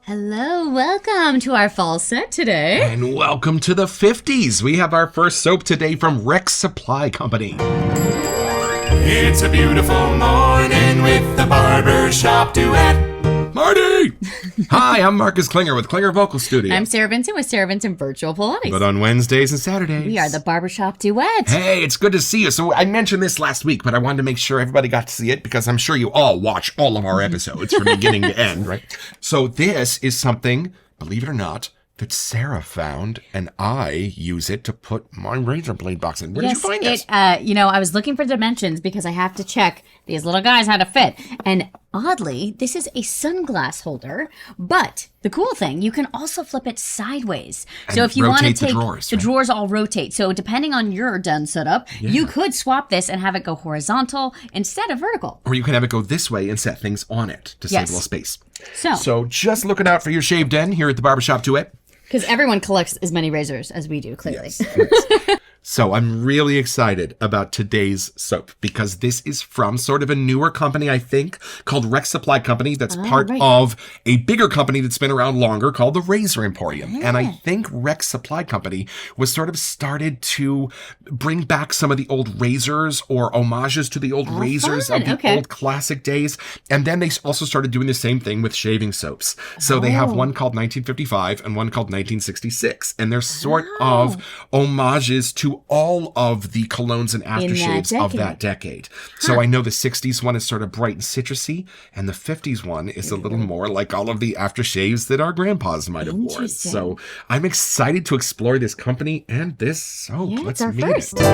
Hello, welcome to our fall set today. And welcome to the 50s. We have our first soap today from Rex Supply Company. It's a beautiful morning with the Barbershop Duet. Marty! Hi, I'm Marcus Klinger with Klinger Vocal Studio. I'm Sarah Vincent with Sarah Vincent Virtual Pilates. But on Wednesdays and Saturdays, we are the Barbershop Duet. Hey, it's good to see you. So I mentioned this last week, but I wanted to make sure everybody got to see it because I'm sure you all watch all of our episodes from beginning to end, right? So this is something, believe it or not, that Sarah found, and I use it to put my razor blade box in. Where did you find this? I was looking for dimensions because I have to check these little guys how to fit. And oddly, this is a sunglass holder, but the cool thing, you can also flip it sideways. And so if you want to rotate take the drawers all rotate. So depending on your done setup, you could swap this and have it go horizontal instead of vertical. Or you can have it go this way and set things on it to save a little space. So just looking out for your shaved end here at the Barbershop Duet. Because everyone collects as many razors as we do, clearly. Yes. So I'm really excited about today's soap because this is from sort of a newer company, I think, called Rex Supply Company. That's part of a bigger company that's been around longer called the Razor Emporium. And I think Rex Supply Company was sort of started to bring back some of the old razors or homages to the old razors of the old classic days. And then they also started doing the same thing with shaving soaps. So they have one called 1955 and one called 1966. And they're sort of homages to all of the colognes and aftershaves of that decade. So I know the 60s one is sort of bright and citrusy, and the 50s one is a little more like all of the aftershaves that our grandpas might have worn. So I'm excited to explore this company and this soap. Yeah, Let's it's our meet first. it.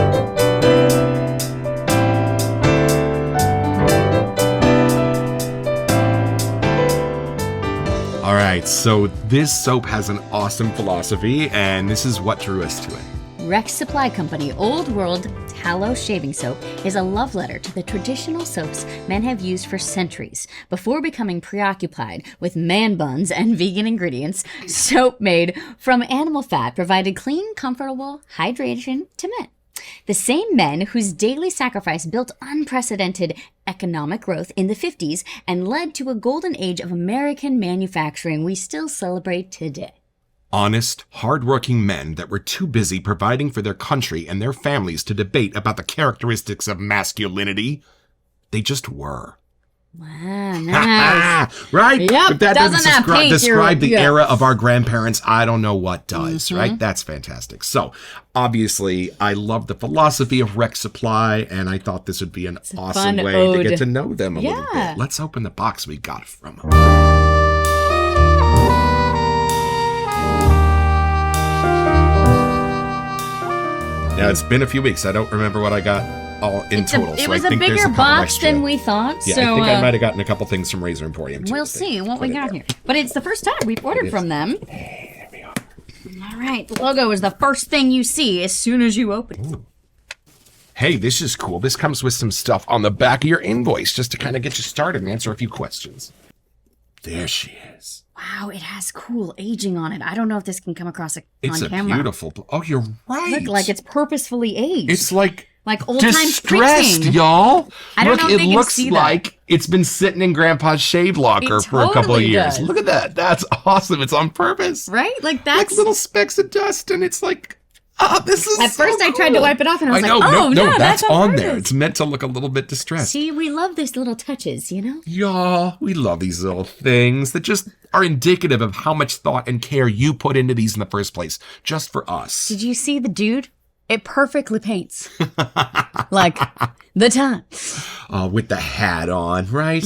All right, so this soap has an awesome philosophy, and this is what drew us to it. Rex Supply Company Old World Tallow Shaving Soap is a love letter to the traditional soaps men have used for centuries. Before becoming preoccupied with man buns and vegan ingredients, soap made from animal fat provided clean, comfortable hydration to men. The same men whose daily sacrifice built unprecedented economic growth in the 50s and led to a golden age of American manufacturing we still celebrate today. Honest, hard-working men that were too busy providing for their country and their families to debate about the characteristics of masculinity. They just were. Wow, nice. Right? Yep, if that doesn't describe the yeah. era of our grandparents, I don't know what does, right? That's fantastic. So, obviously, I love the philosophy of Rex Supply, and I thought this would be an awesome way to get to know them a little bit. Let's open the box we got from them. Yeah, it's been a few weeks. I don't remember what I got all in total. It was a bigger box than we thought. Yeah, so, I think I might have gotten a couple things from Razor Emporium, too. We'll see what we got here. But it's the first time we've ordered from them. Hey, there we are. All right, the logo is the first thing you see as soon as you open it. Ooh. Hey, this is cool. This comes with some stuff on the back of your invoice just to kind of get you started and answer a few questions. There she is. Wow, it has cool aging on it. I don't know if this can come across on It's a camera. beautiful... Oh, you're right. Look, like it's purposefully aged. It's like old-time distressed, printing. y'all. I don't know if they it can looks see that. like it's been sitting in Grandpa's shave locker for a couple of totally years. does. Look at that. That's awesome. It's on purpose. Right? Like that's... Like little specks of dust, and it's like... Oh, this is At first, so I tried to cool. wipe it off, and I was know, like, oh, no, that's on purpose. there. It's meant to look a little bit distressed. See, we love these little touches, you know? Y'all, we love these little things that just are indicative of how much thought and care you put into these in the first place, just for us. Did you see the dude? It perfectly paints. Like, the time. With the hat on, right?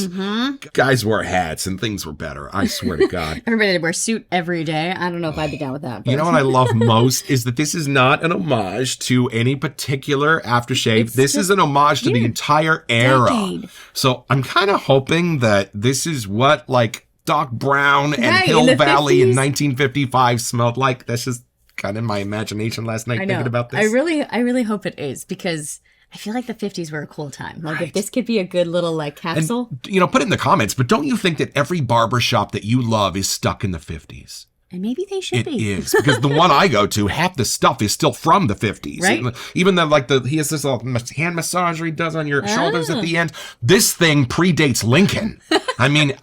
Guys wore hats and things were better. I swear to God. Everybody wears suit every day. I don't know if I'd be down with that. But. You know what I love most is that this is not an homage to any particular aftershave. This is an homage to the entire era. Decade. So I'm kind of hoping that this is what like Doc Brown and Hill Valley 50s? in 1955 smelled like. That's just kind of my imagination last night thinking about this. I really hope it is because I feel like the 50s were a cool time. Like if this could be a good little like capsule. And, put it in the comments, but don't you think that every barbershop that you love is stuck in the 50s? And maybe they should It be. is, because the one I go to, half the stuff is still from the 50s. Right. Even though, he has this little hand massager he does on your shoulders at the end. This thing predates Lincoln. I mean,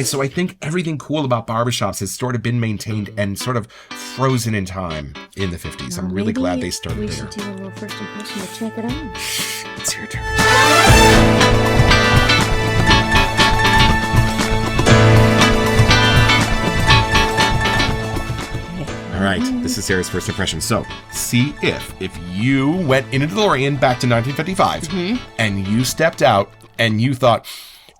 so I think everything cool about barbershops has sort of been maintained and sort of frozen in time in the 50s. I'm really glad they started we there. should do a little first impression to check it out. It's your turn. All right, this is Sarah's first impression. So, see if you went in a DeLorean back to 1955 and you stepped out and you thought,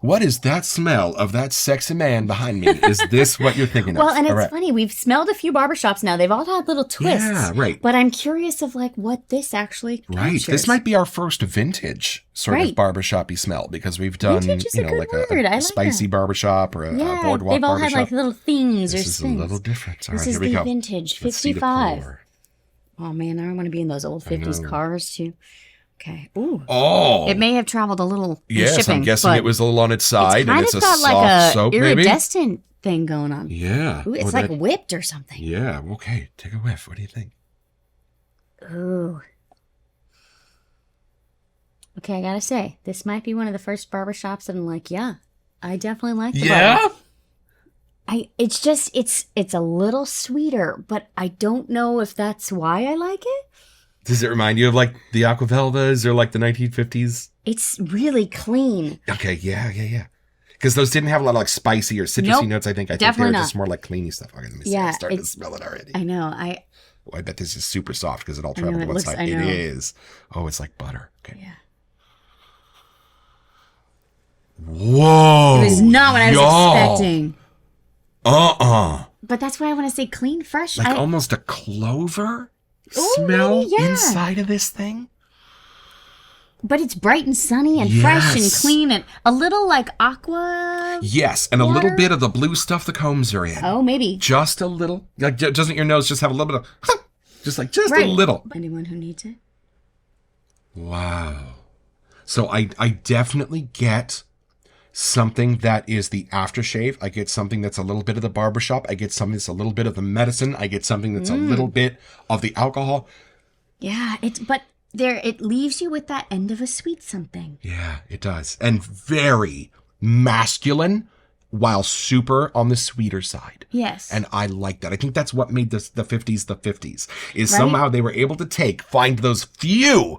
what is that smell of that sexy man behind me? Is this what you're thinking of? Well, and it's All right. funny. We've smelled a few barbershops now. They've all had little twists. Yeah, right. But I'm curious of like what this actually Right. captures. This might be our first vintage sort of barbershop-y smell, because we've done, Vintage is a good like word. I a like spicy that. barbershop or a boardwalk they've all barbershop. had like little themes This or is things. a little different. All This right, is here we the go. vintage Let's see the 55. pour. Oh man, I want to be in those old 50s know. cars too. Okay. Ooh. Oh. It may have traveled a little in Yes, shipping, I'm guessing but it was a little on its side, and it's a got soft like a soap, maybe? iridescent thing going on. Yeah. Ooh, it's Oh, like that- whipped or something. Yeah, okay. Take a whiff. What do you think? Ooh. Okay, I gotta say, this might be one of the first barbershops that I'm like, yeah, I definitely like the barber. It's a little sweeter, but I don't know if that's why I like it. Does it remind you of like the Aquavelvas or like the 1950s? It's really clean. Okay, yeah. Because those didn't have a lot of like spicy or citrusy Nope, notes, I think. I think they definitely were not. just more like cleany stuff. Okay, let me see. Yeah, I'm starting to it's- smell it already. I know. Oh, I bet this is super soft because it all I know, traveled to it one looks- side. I It know. is. Oh, it's like butter. Okay. Yeah. Whoa. It was not what I was y'all. expecting. But that's why I want to say clean, fresh. Like almost a clover Ooh, smell maybe, yeah. inside of this thing. But it's bright and sunny and fresh and Yes. clean and a little like aqua. Yes, and a little Water? bit of the blue stuff the combs are in. Oh, maybe. Just a little. Like, doesn't your nose just have a little bit of, just a Right. little. Anyone who needs it. Wow. So I definitely get something that is the aftershave. I get something that's a little bit of the barbershop. I get something that's a little bit of the medicine. I get something that's a little bit of the alcohol. Yeah, it leaves you with that end of a sweet something. Yeah, it does. And very masculine while super on the sweeter side. Yes. And I like that. I think that's what made the 50s the 50s, is Right? somehow they were able to find those few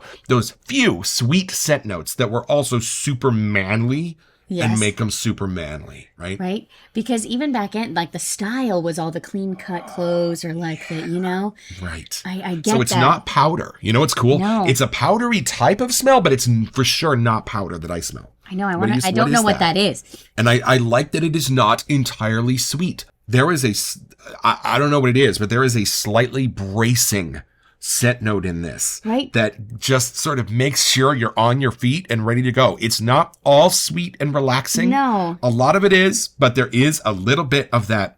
sweet scent notes that were also super manly and Yes. make them super manly, right? Right? Because even back in, like the style was all the clean cut clothes or like the, Right. I get So it's that. not powder. You know what's cool? No. It's a powdery type of smell, but it's for sure not powder that I smell. I know. What I don't know what that is. And I like that it is not entirely sweet. There is I don't know what it is, but there is a slightly bracing scent note in this. Right. That just sort of makes sure you're on your feet and ready to go. It's not all sweet and relaxing. No. A lot of it is, but there is a little bit of that.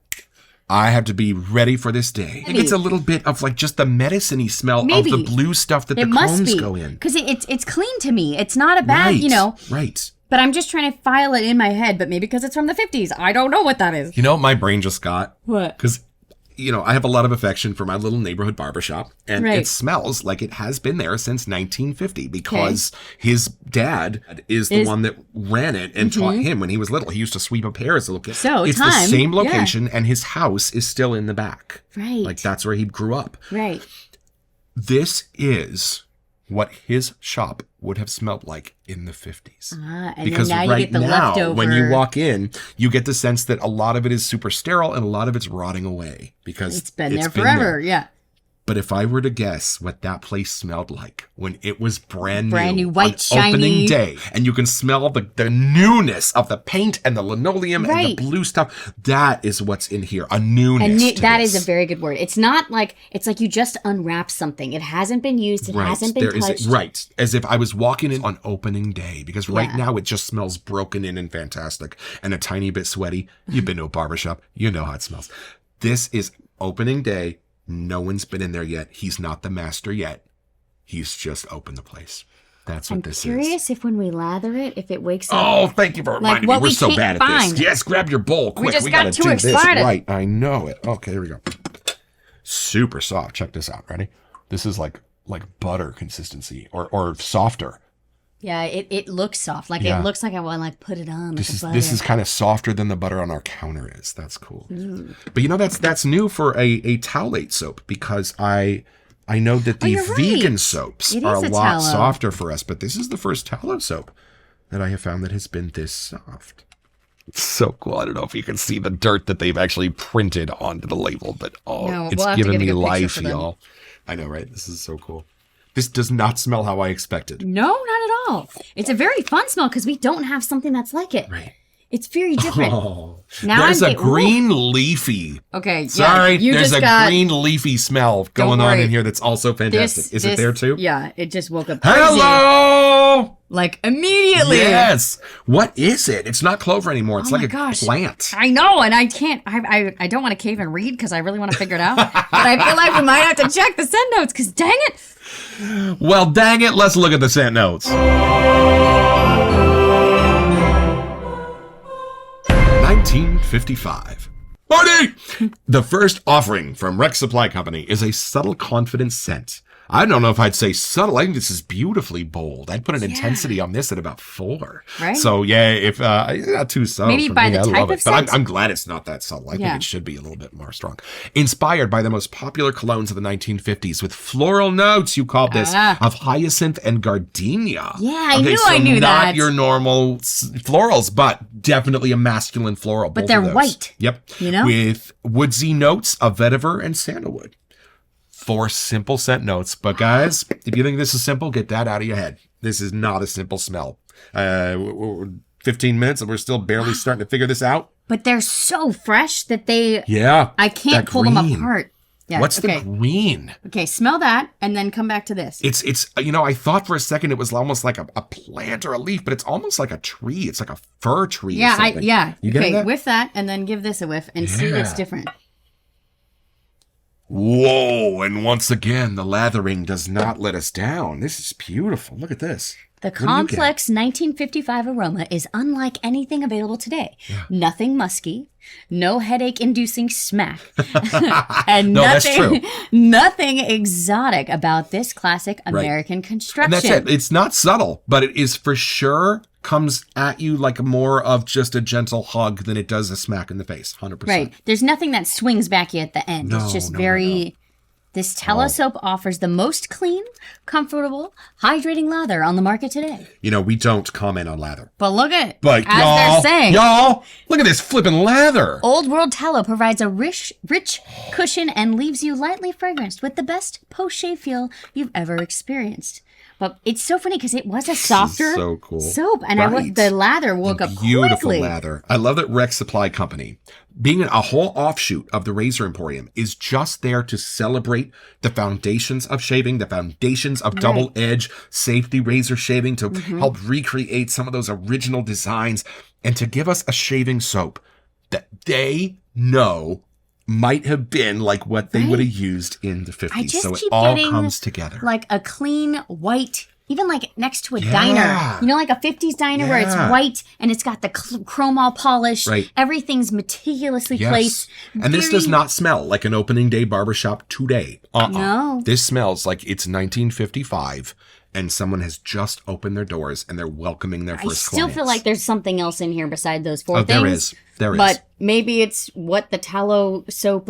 I have to be ready for this day. I think it's a little bit of like just the medicine-y smell Maybe. of the blue stuff that It the must combs be. go in. Because it's clean to me. It's not a bad, Right. Right. but I'm just trying to file it in my head. But maybe because it's from the 50s. I don't know what that is. You know, my brain just got. What? Because, I have a lot of affection for my little neighborhood barbershop, and Right. it smells like it has been there since 1950 because his dad is the one that ran it and taught him when he was little. He used to sweep up hair as a little kid. So, it's time, the same yeah. location, and his house is still in the back. Right. Like, that's where he grew up. Right. This is what his shop would have smelled like in the 50s. And Because then now right you get the now, leftover. when you walk in, you get the sense that a lot of it is super sterile and a lot of it's rotting away because It's been there forever. there. Yeah. But if I were to guess what that place smelled like when it was brand new, white, on shiny. opening day, and you can smell the newness of the paint and the linoleum and Right. the blue stuff, that is what's in here, a newness. And to that this. is a very good word. It's not like, it's like you just unwrap something. It hasn't been used. It hasn't been There is touched. right. As if I was walking in on opening day, because right Yeah. now it just smells broken in and fantastic and a tiny bit sweaty. You've been to a barbershop. You know how it smells. This is opening day. No one's been in there yet. He's not the master yet. He's just opened the place. That's what this is. I'm curious if when we lather it, if it wakes up. Oh, thank you for reminding me. We're so bad at this. Yes, grab your bowl quick. We gotta got too do this excited. right. I know it. Okay, here we go. Super soft. Check this out. Ready? This is like butter consistency or softer. Yeah, it looks soft. Like it looks like I want to like put it on. This is kind of softer than the butter on our counter is. That's cool. But you know that's new for a towelate soap because I know that the vegan soaps are a lot softer for us, but this is the first tallow soap that I have found that has been this soft. It's so cool. I don't know if you can see the dirt that they've actually printed onto the label, but it's giving me life, y'all. I know, right? This is so cool. This does not smell how I expected. No, not at all. It's a very fun smell because we don't have something that's like it. Right. It's very different. Oh, there's a green leafy. Okay. Sorry, yeah, there's a green leafy smell going on in here that's also fantastic. Is it there too? Yeah, it just woke up crazy. Hello! Like immediately. Yes. What is it? It's not clover anymore. It's like a plant. I know, and I can't. I don't want to cave and read because I really want to figure it out. But I feel like we might have to check the scent notes because dang it. Well, dang it. Let's look at the scent notes. 1955. Party! The first offering from Rex Supply Company is a subtle confidence scent. I don't know if I'd say subtle. I think this is beautifully bold. I'd put an intensity on this at about 4. Right. So yeah, if not too subtle. Maybe by the type of scent. But I'm glad it's not that subtle. I think it should be a little bit more strong. Inspired by the most popular colognes of the 1950s with floral notes, you called this, of hyacinth and gardenia. Yeah, I knew that. Not your normal florals, but definitely a masculine floral. But they're white. Yep. You know? With woodsy notes of vetiver and sandalwood. 4 simple scent notes. But guys, if you think this is simple, get that out of your head. This is not a simple smell. 15 minutes and we're still barely starting to figure this out. But they're so fresh that they... Yeah. I can't pull them apart. Yeah, what's the green? Okay, smell that and then come back to this. It's I thought for a second it was almost like a plant or a leaf, but it's almost like a tree. It's like a fir tree or something. You get that? Whiff that and then give this a whiff and see what's different. Whoa, and once again, the lathering does not let us down. This is beautiful. Look at this. The complex 1955 aroma is unlike anything available today. Yeah. Nothing musky, no headache-inducing smack, and nothing exotic about this classic American construction. And that's it. It's not subtle, but it is for sure comes at you like more of just a gentle hug than it does a smack in the face. 100%. Right. There's nothing that swings back you at the end. It's just very... This tallow soap offers the most clean, comfortable, hydrating lather on the market today. We don't comment on lather. But look at, but as they're saying. Y'all, look at this flipping lather. Old World Tallow provides a rich cushion and leaves you lightly fragranced with the best post-shave feel you've ever experienced. But it's so funny because it was a softer soap. And the lather woke up beautiful quickly. Lather. I love that Rex Supply Company, being a whole offshoot of the Razor Emporium, is just there to celebrate the foundations of shaving, the foundations of double-edge safety razor shaving, to help recreate some of those original designs, and to give us a shaving soap that they know might have been like what they would have used in the 50s. So it all comes together. Like a clean white, even like next to a diner. Like a 50s diner where it's white and it's got the chrome all polished. Right. Everything's meticulously placed. And this does not smell like an opening day barbershop today. No. This smells like it's 1955 and someone has just opened their doors and they're welcoming their first clients. I still feel like there's something else in here beside those 4 things. There is. But maybe it's what the tallow soap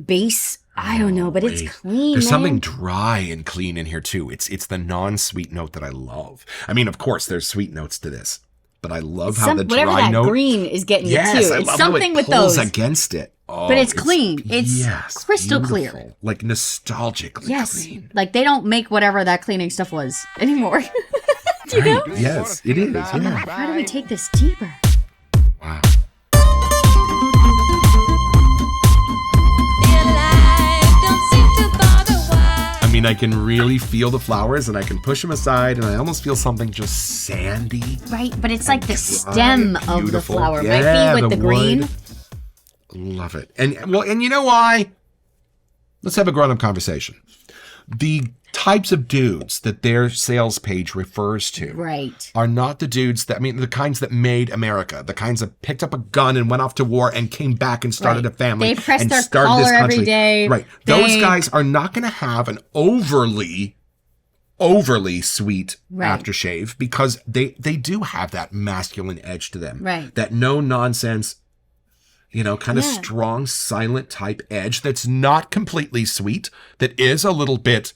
base. I don't know, but it's clean. There's something dry and clean in here too. It's the non-sweet note that I love. I mean, of course, there's sweet notes to this, but I love how the dry whatever note. that green is getting you too. I it's love something how it with pulls those against it. Oh, but it's clean. It's crystal clear. Like nostalgically clean. Like they don't make whatever that cleaning stuff was anymore. Do you know? Yes, it is. Yeah. How do we take this deeper? Wow. I mean, I can really feel the flowers and I can push them aside and I almost feel something just sandy. Right, but it's like the stem of the flower. Yeah, might be with the green. Wood. Love it. And you know why? Let's have a grown-up conversation. the types of dudes that their sales page refers to are not the dudes that, the kinds that made America, the kinds that picked up a gun and went off to war and came back and started a family. They pressed and their started collar this country. every day. Right. Those guys are not going to have an overly sweet aftershave because they do have that masculine edge to them. Right. That no nonsense, kind of strong, silent type edge that's not completely sweet, that is a little bit,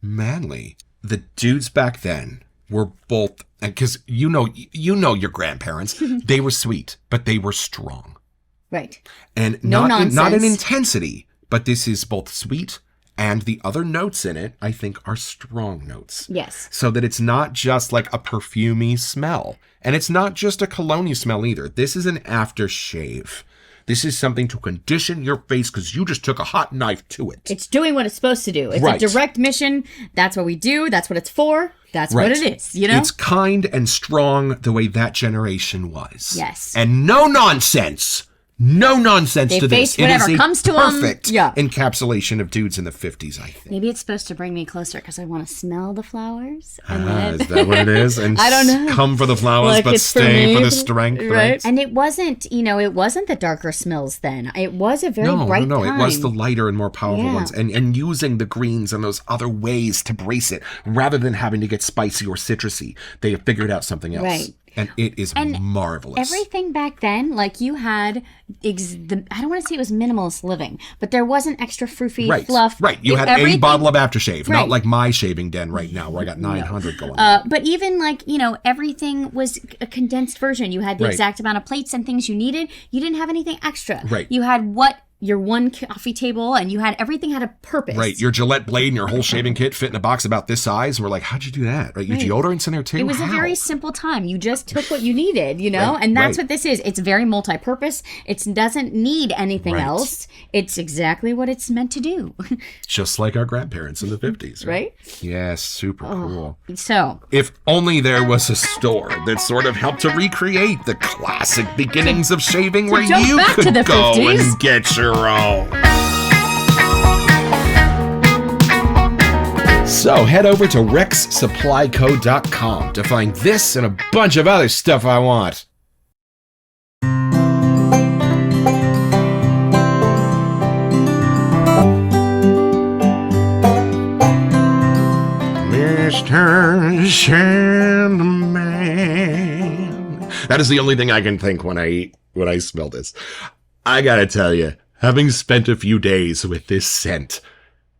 manly. The dudes back then were both, because you know your grandparents, they were sweet, but they were strong. Right. And not in intensity, but this is both sweet and the other notes in it, I think, are strong notes. Yes. So that it's not just like a perfumey smell. And it's not just a cologne smell either. This is an aftershave. This is something to condition your face because you just took a hot knife to it. It's doing what it's supposed to do. It's a direct mission. That's what we do. That's what it's for. That's what it is, It's kind and strong the way that generation was. Yes. And no nonsense. No nonsense they to face this. Whatever comes to them. Perfect encapsulation of dudes in the 50s, I think. Maybe it's supposed to bring me closer because I want to smell the flowers. Is that what it is? And I don't know. Come for the flowers, but stay for the strength. Right. And it wasn't, it wasn't the darker smells then. It was a very bright time. It was the lighter and more powerful ones. And using the greens and those other ways to brace it rather than having to get spicy or citrusy. They have figured out something else. Right. And it is marvelous. Everything back then, like you had, I don't want to say it was minimalist living, but there wasn't extra froofy fluff. Right. You had a bottle of aftershave, not like my shaving den right now where I got 900 going on. But even like, everything was a condensed version. You had the exact amount of plates and things you needed. You didn't have anything extra. Right. You had your one coffee table, and everything had a purpose. Right. Your Gillette blade and your whole shaving kit fit in a box about this size. And we're like, how'd you do that? Right. Your deodorant's in there too. It was a very simple time. You just took what you needed, and that's what this is. It's very multi-purpose. It doesn't need anything else. It's exactly what it's meant to do. Just like our grandparents in the 50s. Right? Yes. Super cool. So. If only there was a store that sort of helped to recreate the classic beginnings of shaving where you could go 50s. And get your own. So head over to rexsupplyco.com to find this and a bunch of other stuff I want. Mr. Sandman. That is the only thing I can think when I smell this. I gotta tell you, having spent a few days with this scent,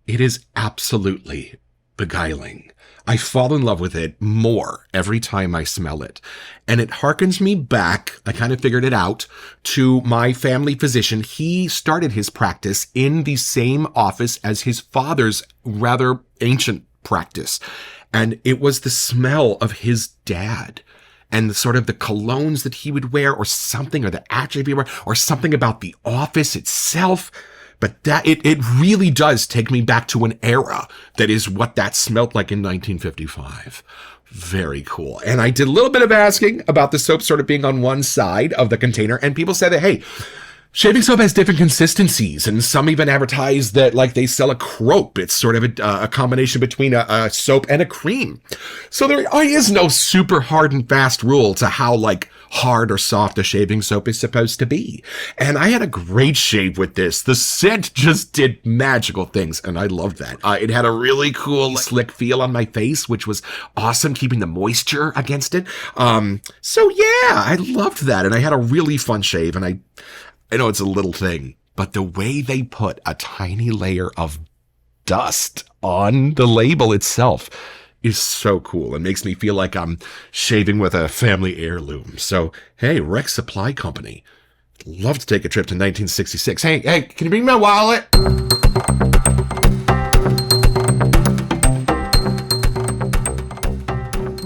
it is absolutely beguiling. I fall in love with it more every time I smell it. And it harkens me back, I kind of figured it out, to my family physician. He started his practice in the same office as his father's rather ancient practice. And it was the smell of his dad. And sort of the colognes that he would wear or something, or the adjective he would wear, or something about the office itself. But that it really does take me back to an era that is what that smelled like in 1955. Very cool. And I did a little bit of asking about the soap sort of being on one side of the container, and people said that, hey, shaving soap has different consistencies, and some even advertise that like they sell a crope. It's sort of a combination between a soap and a cream. So there is no super hard and fast rule to how like hard or soft a shaving soap is supposed to be. And I had a great shave with this. The scent just did magical things, and I loved that. It had a really cool slick feel on my face, which was awesome, keeping the moisture against it. So yeah, I loved that, and I had a really fun shave, and I know it's a little thing, but the way they put a tiny layer of dust on the label itself is so cool and makes me feel like I'm shaving with a family heirloom. So, hey, Rex Supply Company. Love to take a trip to 1966. Hey, can you bring me my wallet?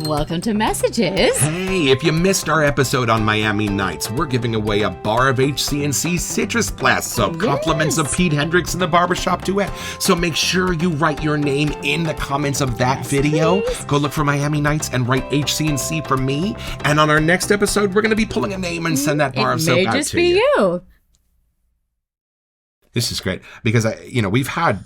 Welcome to Messages. Hey, if you missed our episode on Miami Nights, we're giving away a bar of HC&C Citrus Blast soap, compliments of Pete Hendricks and the Barbershop Duet. So make sure you write your name in the comments of that video. Please. Go look for Miami Nights and write HC&C for me. And on our next episode, we're going to be pulling a name and send that bar of soap out to you. It may just be you. This is great because we've had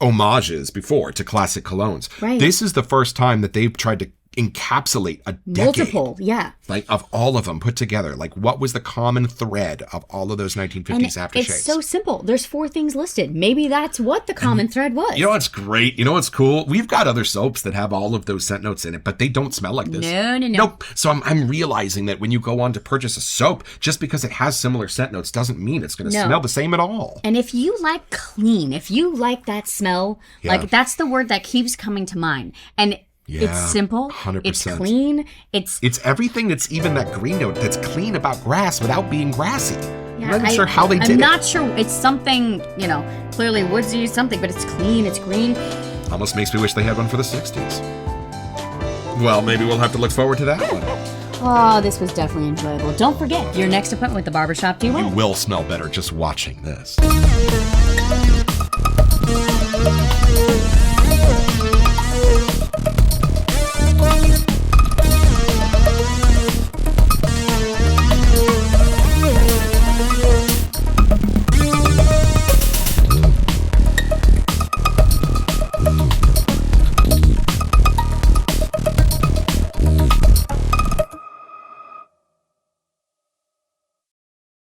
homages before to classic colognes. Right. This is the first time that they've tried to encapsulate a decade. Multiple, yeah. Like, of all of them put together. Like, what was the common thread of all of those 1950s aftershaves? It's so simple. There's 4 things listed. Maybe that's what the common thread was. You know what's great? You know what's cool? We've got other soaps that have all of those scent notes in it, but they don't smell like this. No. Nope. So I'm realizing that when you go on to purchase a soap, just because it has similar scent notes doesn't mean it's going to smell the same at all. And if you like clean, if you like that smell, like that's the word that keeps coming to mind. And it's simple. 100%. It's clean. It's everything that's even that green note that's clean about grass without being grassy. Yeah, I'm not even sure how they did it. I'm not sure. It's something, clearly woodsy, something, but it's clean. It's green. Almost makes me wish they had one for the 60s. Well, maybe we'll have to look forward to that one. Oh, this was definitely enjoyable. Don't forget your next appointment with the Barbershop Duet. You will smell better just watching this.